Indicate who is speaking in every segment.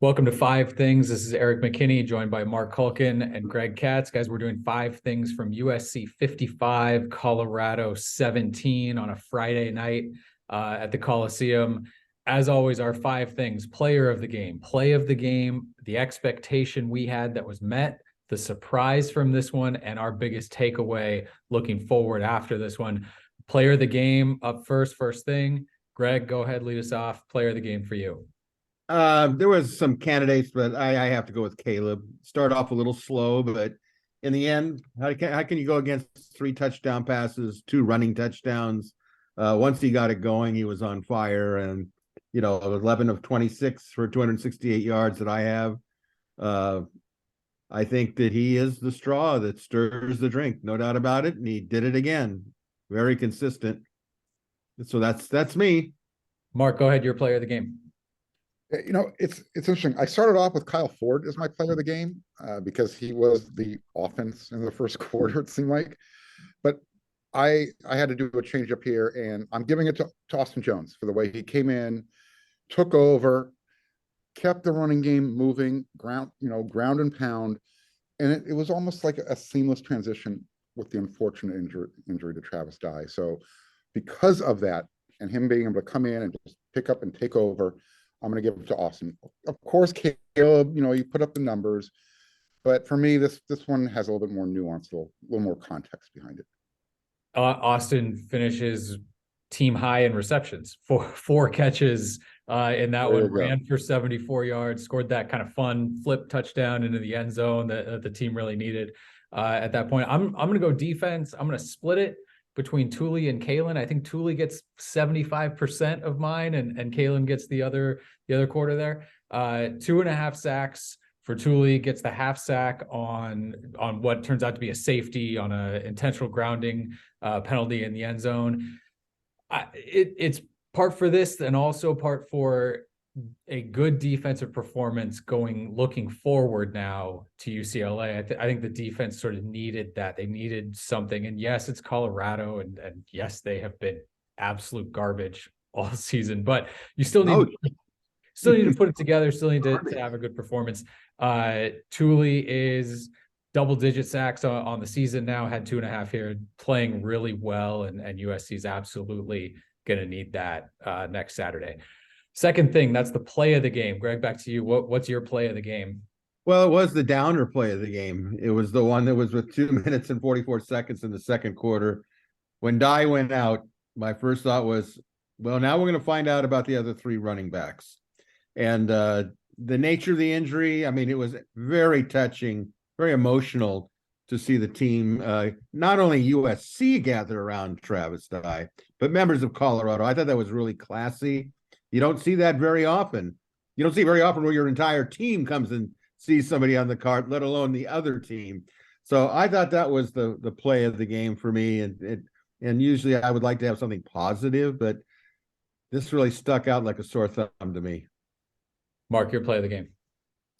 Speaker 1: Welcome to Five Things. This is Erik McKinney, joined by Marc Kulkin and Greg Katz. Guys, we're doing five things from USC 55, Colorado 17 on a Friday night at the Coliseum. As always, our five things: player of the game, play of the game, the expectation we had that was met, the surprise from this one, and our biggest takeaway looking forward after this one. Player of the game up first thing. Greg, go ahead, lead us off. Player of the game for you.
Speaker 2: There was some candidates, but I have to go with Caleb. Start off a little slow, but in the end, how can you go against 3 touchdown passes, 2 running touchdowns? Once he got it going, he was on fire, and 11 of 26 for 268 yards that I have. I think that he is the straw that stirs the drink, no doubt about it, and he did it again. Very consistent. So that's me.
Speaker 1: Marc, go ahead. Your player of the game.
Speaker 3: It's interesting. I started off with Kyle Ford as my player of the game because he was the offense in the first quarter, it seemed like. But I had to do a change up here, and I'm giving it to Austin Jones for the way he came in, took over, kept the running game moving, ground and pound, and it was almost like a seamless transition with the unfortunate injury to Travis Dye. So because of that, and him being able to come in and just pick up and take over, I'm going to give it to Austin. Of course, Caleb, you put up the numbers, but for me, this one has a little bit more nuance, a little more context behind it.
Speaker 1: Austin finishes team high in receptions, four catches in that one, ran for 74 yards, scored that kind of fun flip touchdown into the end zone that the team really needed at that point. I'm going to go defense. I'm going to split it between Tuli and Kalen. I think Tuli gets 75% of mine, and Kalen gets the other quarter there. 2.5 sacks for Tuli, gets the half sack on what turns out to be a safety on a intentional grounding penalty in the end zone. It's part for this, and also part for a good defensive performance looking forward now to UCLA. I think the defense sort of needed that. They needed something. And yes, it's Colorado, and yes, they have been absolute garbage all season, but you still need to put it together, still need to have a good performance. Tuli is double-digit sacks on the season now, had 2.5 here, playing really well, and USC is absolutely going to need that next Saturday. Second thing, that's the play of the game. Greg, back to you. What's your play of the game?
Speaker 2: Well, it was the downer play of the game. It was the one that was with 2 minutes and 44 seconds in the second quarter. When Dye went out, my first thought was, well, now we're going to find out about the other 3 running backs. And the nature of the injury, I mean, it was very touching, very emotional to see the team, not only USC gather around Travis Dye, but members of Colorado. I thought that was really classy. You don't see that very often. You don't see very often where your entire team comes and sees somebody on the cart, let alone the other team. So I thought that was the play of the game for me. And usually I would like to have something positive, but this really stuck out like a sore thumb to me.
Speaker 1: Marc, your play of the game.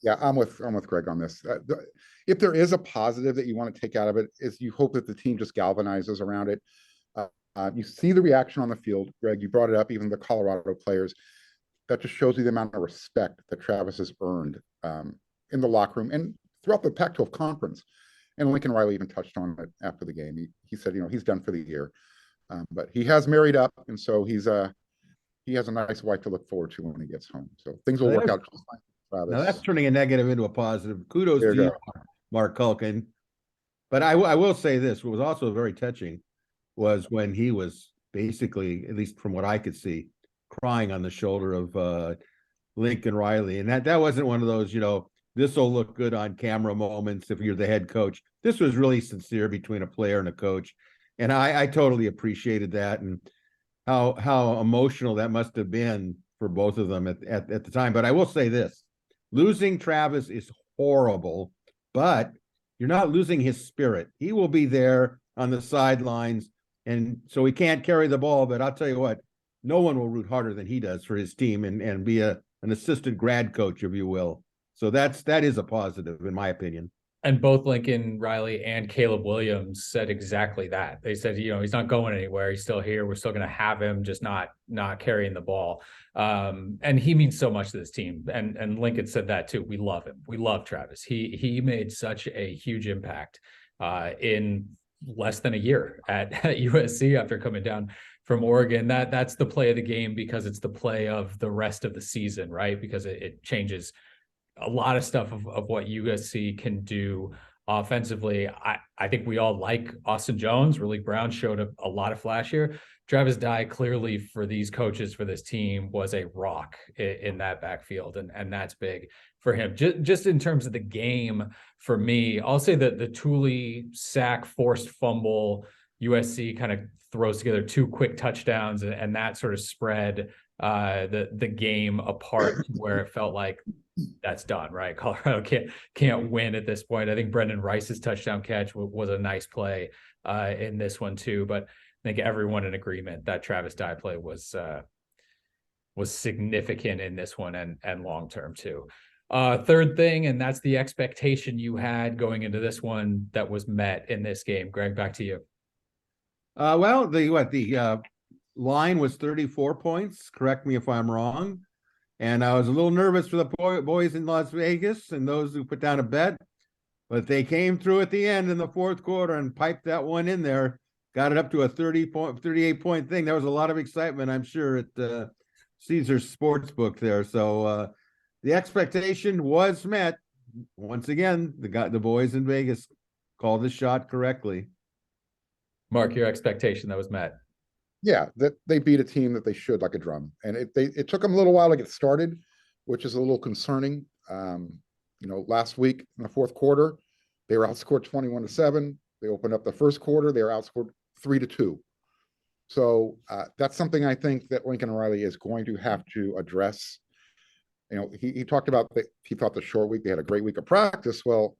Speaker 3: Yeah, I'm with Greg on this. If there is a positive that you want to take out of it, is you hope that the team just galvanizes around it. You see the reaction on the field. Greg, you brought it up, even the Colorado players. That just shows you the amount of respect that Travis has earned in the locker room and throughout the Pac-12 conference. And Lincoln Riley even touched on it after the game. He said, he's done for the year. But he has married up, and so he has a nice wife to look forward to when he gets home. So things will work out just fine.
Speaker 2: Now that's turning a negative into a positive. Kudos to you, Marc Kulkin. But I will say this: what was also very touching was when he was basically, at least from what I could see, crying on the shoulder of Lincoln Riley. And that wasn't one of those, this will look good on camera moments if you're the head coach. This was really sincere between a player and a coach. And I totally appreciated that, and how emotional that must have been for both of them at the time. But I will say this: losing Travis is horrible, but you're not losing his spirit. He will be there on the sidelines. And so he can't carry the ball, but I'll tell you what, no one will root harder than he does for his team and be an assistant grad coach, if you will. So that is a positive, in my opinion.
Speaker 1: And both Lincoln Riley and Caleb Williams said exactly that. They said, he's not going anywhere. He's still here. We're still going to have him, just not carrying the ball. And he means so much to this team. And Lincoln said that too. We love him. We love Travis. He made such a huge impact in less than a year at USC after coming down from Oregon. That's the play of the game, because it's the play of the rest of the season, right? Because it changes a lot of stuff of what USC can do offensively. I think we all like Austin Jones. Raleek Brown showed a lot of flash here. Travis Dye, clearly for these coaches, for this team, was a rock in that backfield. And that's big for him. Just in terms of the game, for me, I'll say that the Thule sack, forced fumble, USC kind of throws together 2 quick touchdowns, and that sort of spread the game apart, where it felt like that's done, right? Colorado can't win at this point. I think Brendan Rice's touchdown catch was a nice play in this one too, but I think everyone in agreement that Travis Dye play was significant in this one and long term too. Third thing, and that's the expectation you had going into this one that was met in this game. Greg, back to you.
Speaker 2: Well, the line was 34 points. Correct me if I'm wrong. And I was a little nervous for the boys in Las Vegas and those who put down a bet, but they came through at the end in the fourth quarter and piped that one in there, got it up to a 38-point thing. There was a lot of excitement, I'm sure, at Caesars Sportsbook there. So the expectation was met. Once again, the boys in Vegas called the shot correctly.
Speaker 1: Mark, your expectation that was met.
Speaker 3: Yeah, that they beat a team that they should, like a drum. And it took them a little while to get started, which is a little concerning. Last week in the fourth quarter, they were outscored 21-7. They opened up the first quarter, they were outscored 3-2. So that's something I think that Lincoln Riley is going to have to address. He talked about that he thought the short week, they had a great week of practice. Well,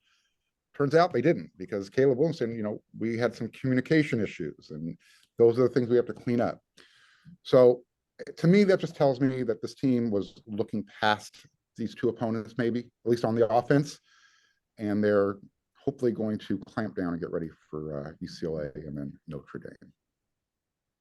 Speaker 3: turns out they didn't, because Caleb Williamson, we had some communication issues, and those are the things we have to clean up. So to me, that just tells me that this team was looking past these 2 opponents, maybe, at least on the offense, and they're hopefully going to clamp down and get ready for UCLA and then Notre Dame.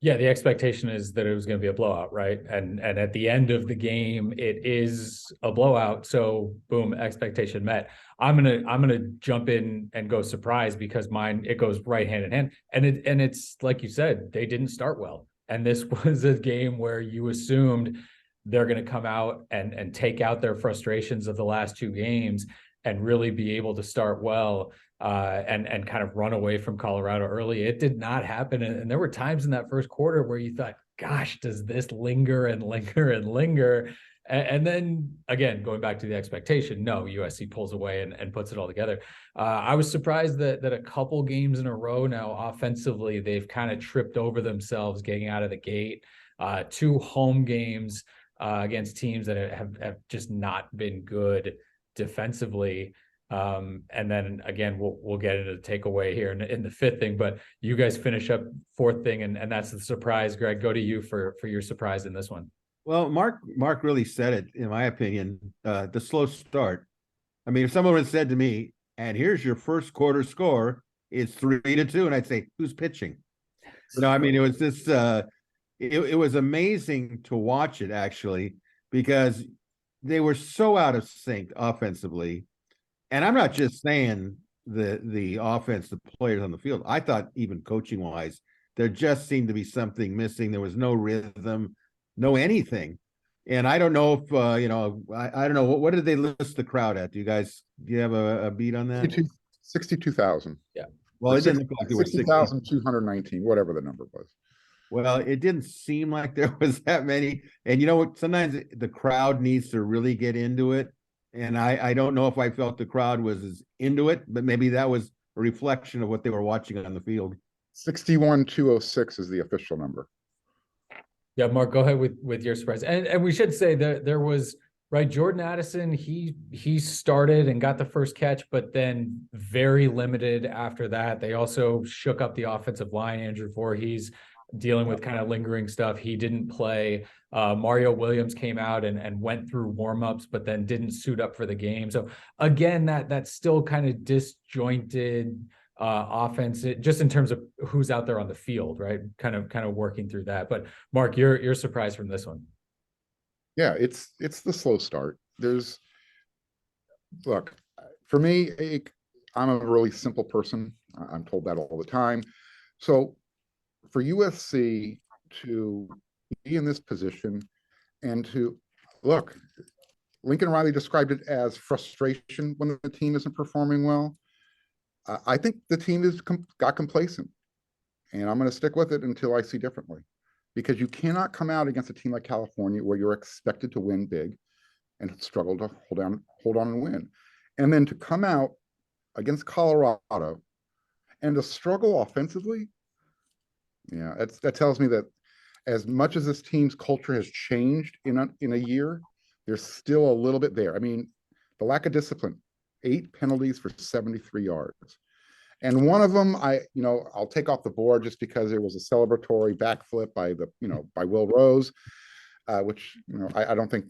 Speaker 1: Yeah, the expectation is that it was going to be a blowout, right? And at the end of the game, it is a blowout. So boom, expectation met. I'm gonna jump in and go surprise, because it goes right hand in hand. And it's like you said, they didn't start well. And this was a game where you assumed they're going to come out and take out their frustrations of the last 2 games and really be able to start well. And kind of run away from Colorado early. It did not happen. And there were times in that first quarter where you thought, gosh, does this linger and linger and linger? And then again, going back to the expectation, no, USC pulls away and puts it all together. I was surprised that a couple games in a row now offensively, they've kind of tripped over themselves getting out of the gate. 2 home games against teams that have just not been good defensively. And then again, we'll get into the takeaway here in the 5th thing, but you guys finish up 4th thing, and that's the surprise. Greg, go to you for your surprise in this one.
Speaker 2: Well, Mark really said it, in my opinion, the slow start. I mean, if someone had said to me, and here's your first quarter score, it's 3-2, and I'd say, who's pitching? I mean, it was this, it was amazing to watch it, actually, because they were so out of sync offensively. And I'm not just saying the offense, the players on the field. I thought even coaching wise, there just seemed to be something missing. There was no rhythm, no anything. And I don't know if, I don't know. What did they list the crowd at? Do you have a beat on that?
Speaker 3: 62,000.
Speaker 1: Yeah.
Speaker 2: Well, it didn't look like there were
Speaker 3: 60,219, whatever the number was.
Speaker 2: Well, it didn't seem like there was that many. And sometimes the crowd needs to really get into it. And I don't know if I felt the crowd was as into it, but maybe that was a reflection of what they were watching on the field.
Speaker 3: 61,206 is the official number.
Speaker 1: Yeah, Mark, go ahead with your surprise. And we should say that there was, right, Jordan Addison, he started and got the first catch, but then very limited after that. They also shook up the offensive line. Andrew Voorhees dealing with kind of lingering stuff. He didn't play. Mario Williams came out and went through warmups, but then didn't suit up for the game. So again, that's still kind of disjointed offense, just in terms of who's out there on the field, right? Kind of working through that. But Mark, you're surprised from this one.
Speaker 3: Yeah, it's the slow start. Look, for me, I'm a really simple person. I'm told that all the time. So for USC to be in this position and to look, Lincoln Riley described it as frustration when the team isn't performing well. I think the team got complacent, and I'm going to stick with it until I see differently, because you cannot come out against a team like California where you're expected to win big and struggle to hold on and win. And then to come out against Colorado and to struggle offensively. Yeah, that tells me that as much as this team's culture has changed in a year, there's still a little bit there. I mean, the lack of discipline, 8 penalties for 73 yards. And one of them, I'll take off the board just because there was a celebratory backflip by Will Rose, which, I don't think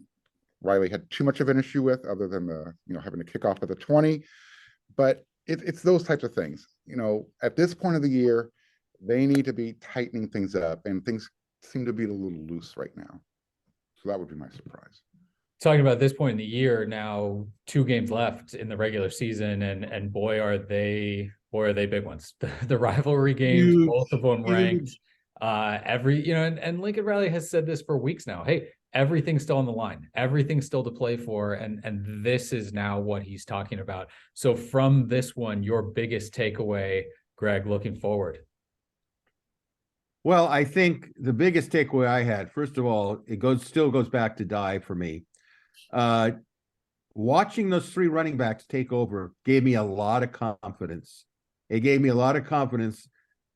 Speaker 3: Riley had too much of an issue with, other than having to kick off at the 20. But it's those types of things. At this point of the year, they need to be tightening things up, and things seem to be a little loose right now. So that would be my surprise.
Speaker 1: Talking about this point in the year, now 2 games left in the regular season, and boy are they big ones. The rivalry games, both of them ranked. And Lincoln Riley has said this for weeks now. Hey, everything's still on the line. Everything's still to play for, and this is now what he's talking about. So from this one, your biggest takeaway, Greg, looking forward.
Speaker 2: Well, I think the biggest takeaway I had, first of all, still goes back to Dye for me. Watching those 3 running backs take over gave me a lot of confidence. It gave me a lot of confidence.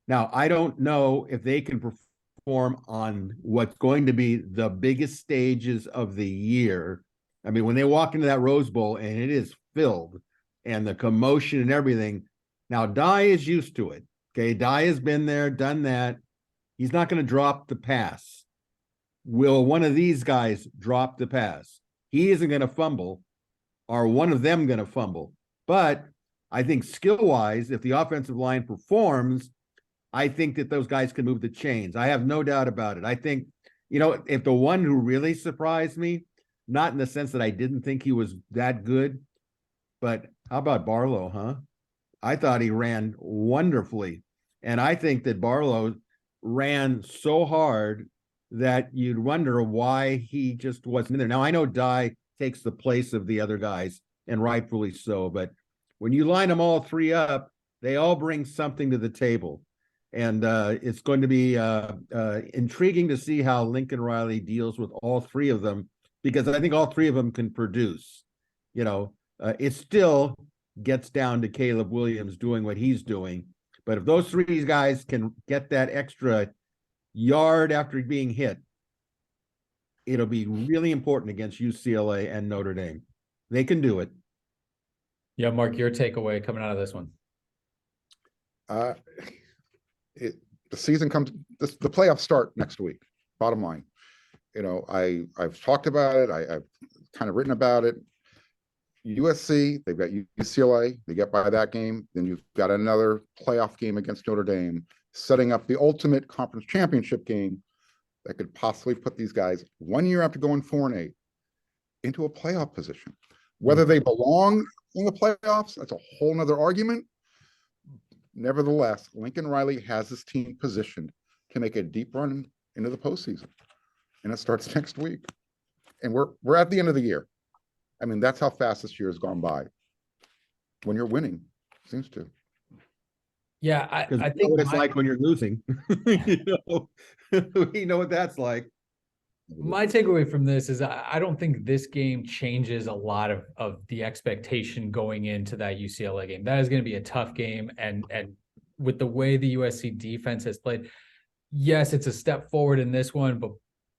Speaker 2: Now, I don't know if they can perform on what's going to be the biggest stages of the year. I mean, when they walk into that Rose Bowl and it is filled, and the commotion and everything. Now, Dye is used to it. Okay, Dye has been there, done that. He's not going to drop the pass. Will one of these guys drop the pass? He isn't going to fumble. Are one of them going to fumble? But I think skill-wise, if the offensive line performs, I think that those guys can move the chains. I have no doubt about it. I think, if the one who really surprised me, not in the sense that I didn't think he was that good, but how about Barlow, huh? I thought he ran wonderfully. And I think that Barlow ran so hard that you'd wonder why he just wasn't in there. Now, I know Dye takes the place of the other guys, and rightfully so, but when you line them all 3 up, they all bring something to the table. And it's going to be intriguing to see how Lincoln Riley deals with all 3 of them, because I think all 3 of them can produce. It still gets down to Caleb Williams doing what he's doing. But if those 3 guys can get that extra yard after being hit, it'll be really important against UCLA and Notre Dame. They can do it.
Speaker 1: Yeah, Mark, your takeaway coming out of this one.
Speaker 3: The season comes, the playoffs start next week. Bottom line, I've talked about it. I've kind of written about it. USC, they've got UCLA. They get by that game. Then you've got another playoff game against Notre Dame, setting up the ultimate conference championship game that could possibly put these guys 1 year after going 4-8 into a playoff position. Whether they belong in the playoffs, that's a whole nother argument. Nevertheless, Lincoln Riley has this team positioned to make a deep run into the postseason, and it starts next week. And we're at the end of the year. I mean, that's how fast this year has gone by. When you're winning, seems to.
Speaker 1: Yeah, I think
Speaker 2: what it's like when you're losing. We know what that's like.
Speaker 1: My takeaway from this is I don't think this game changes a lot of the expectation going into that UCLA game. That is going to be a tough game. And with the way the USC defense has played, yes, it's a step forward in this one, but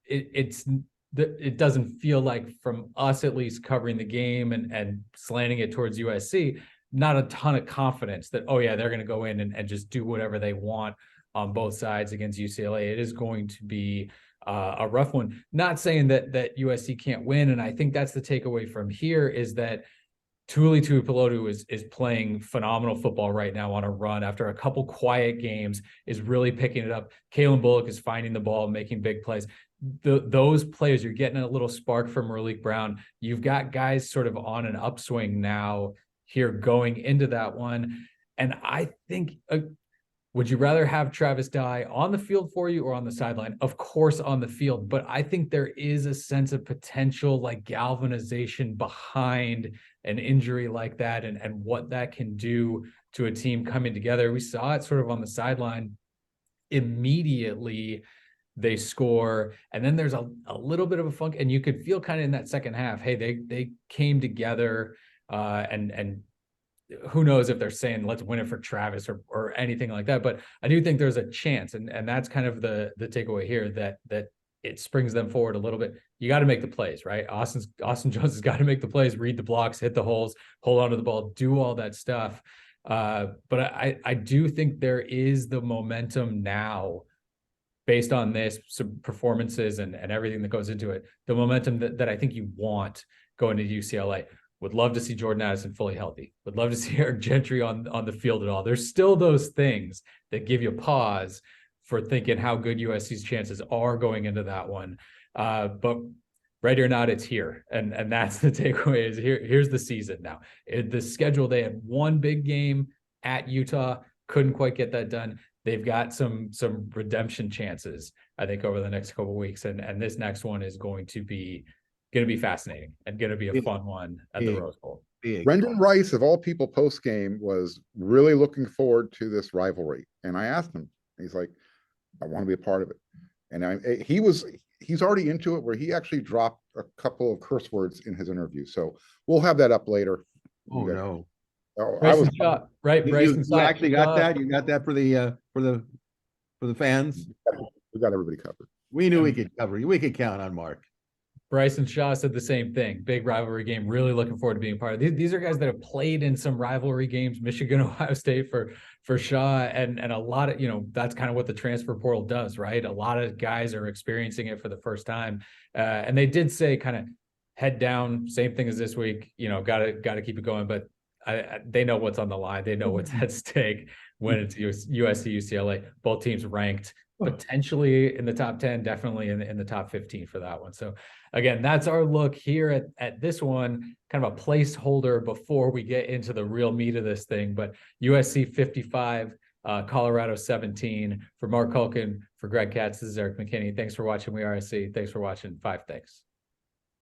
Speaker 1: it doesn't feel like, from us at least, covering the game and slanting it towards USC, not a ton of confidence that, oh yeah, they're going to go in and just do whatever they want on both sides against UCLA. It is going to be a rough one. Not saying that USC can't win, and I think that's the takeaway from here is that Tuli Tuipulotu is playing phenomenal football right now on a run after a couple quiet games, is really picking it up. Kalen Bullock is finding the ball, making big plays. Those players, you're getting a little spark from Malik Brown. You've got guys sort of on an upswing now here going into that one. And I think, would you rather have Travis Dye on the field for you or on the sideline? Of course, on the field, but I think there is a sense of potential like galvanization behind an injury like that and what that can do to a team coming together. We saw it sort of on the sideline. Immediately they score, and then there's a little bit of a funk, and you could feel kind of in that second half, hey, they came together, and who knows if they're saying let's win it for Travis or anything like that. But I do think there's a chance, and that's kind of the takeaway here, that it springs them forward a little bit. You got to make the plays, right? Austin Jones has got to make the plays, read the blocks, hit the holes, hold on to the ball, do all that stuff. But I do think there is the momentum now, based on this, some performances and everything that goes into it, the momentum that I think you want going to UCLA. Would love to see Jordan Addison fully healthy. Would love to see Eric Gentry on the field at all. There's still those things that give you pause for thinking how good USC's chances are going into that one. But ready or not, it's here. And that's the takeaway is here's the season now. The schedule, they had one big game at Utah, couldn't quite get that done. They've got some redemption chances, I think, over the next couple of weeks. And this next one is going to be fascinating and going to be a fun one at the Rose Bowl.
Speaker 3: Brendan Rice, of all people, post game was really looking forward to this rivalry. And I asked him, he's like, I want to be a part of it. And he's already into it, where he actually dropped a couple of curse words in his interview. So we'll have that up later.
Speaker 2: Oh no.
Speaker 1: Bryson Shaw, right? Bryson
Speaker 2: You actually got that? You got that for the fans?
Speaker 3: We got everybody covered.
Speaker 2: We knew we could cover you. We could count on Mark.
Speaker 1: Bryson Shaw said the same thing. Big rivalry game. Really looking forward to being part of these are guys that have played in some rivalry games, Michigan, Ohio State for Shaw. And a lot of, that's kind of what the transfer portal does, right? A lot of guys are experiencing it for the first time. And they did say kind of head down, same thing as this week, got to keep it going. But they know what's on the line. They know what's at stake when it's USC, UCLA, both teams ranked potentially in the top 10, definitely in the top 15 for that one. So again, that's our look here at this one, kind of a placeholder before we get into the real meat of this thing. But USC 55, Colorado 17. For Marc Kulkin, for Greg Katz, this is Erik McKinney. Thanks for watching WeAreSC. Thanks for watching 5 Things.